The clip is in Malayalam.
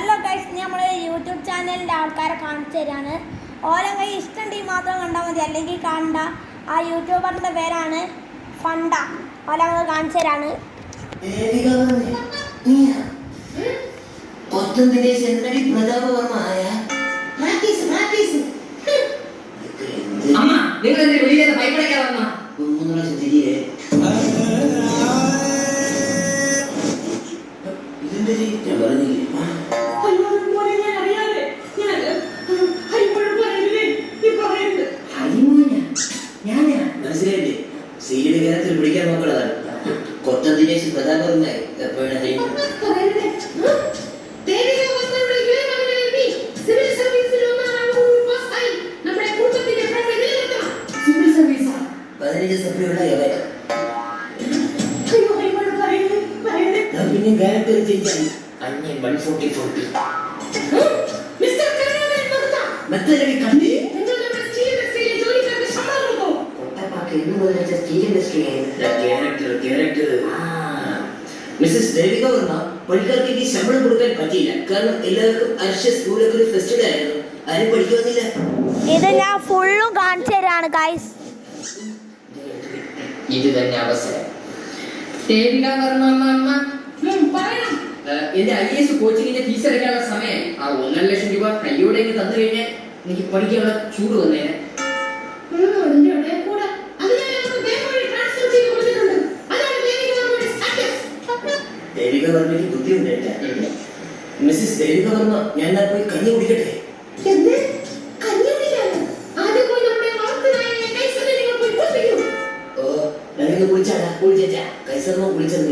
ഹലോ ഗൈസ്, നമ്മളെ യൂട്യൂബ് ചാനലിൻ്റെ ആൾക്കാരെ കാണിച്ചു തരാണ്. ഓരോ കൈ ഇഷ്ടമുണ്ടെങ്കിൽ മാത്രം കണ്ടാൽ മതി, അല്ലെങ്കിൽ കാണണ്ട. ആ യൂട്യൂബറിൻ്റെ പേരാണ് ഫണ്ട. ഓരോ കാണിച്ചു തരാണ്. മനസ്സിലായില്ലേ? സീരിയൽ കേരളത്തിൽ പിടിക്കാൻ നോക്കണതാണ്. കൊറ്റം ദിനേശ് പ്രതാപറുമായി പിന്നെ ക്യാരക്ടർ ചേഞ്ചായി. അന്യൻ 140 മറ്റൊരു കണ്ടി മിസ്സസ് ദേവിക വർമ്മ പണിക്കാർക്ക് ശമ്പളം കൊടുക്കാൻ പറ്റിയില്ല. കാരണം എല്ലാവർക്കും സ്കൂളൊക്കെ ഒരു ഫെസ്റ്റിവൽ ആയിരുന്നു. ആരും പഠിക്കുന്നില്ല. ഇത് ഞാൻ ഫുള്ളും കാണിച്ചു തരാണ് ഗൈസ്. ഇത് തന്നെ അവസരം. ദേവിക വർമ്മ എന്റെ IAS കോച്ചിങ്ങിന്റെ ഫീസ് അടയ്ക്കാനുള്ള സമയം. ആ 1.5 ലക്ഷം രൂപ കയ്യോടെ തന്നു കഴിഞ്ഞാൽ എനിക്ക് പഠിക്കാനുള്ള ചൂട് വന്നേനെ. ദേവിക വർമ്മയ്ക്ക് ബുദ്ധിയുണ്ട്. മിസ്സസ് ദേവിക വർമ്മ, ഞാൻ പോയി കഞ്ഞി കുടിക്കട്ടെ? ഓ, ഞാനിന്ന് കുളിച്ചാടാ. കൈസർമ്മ കുളിച്ചത്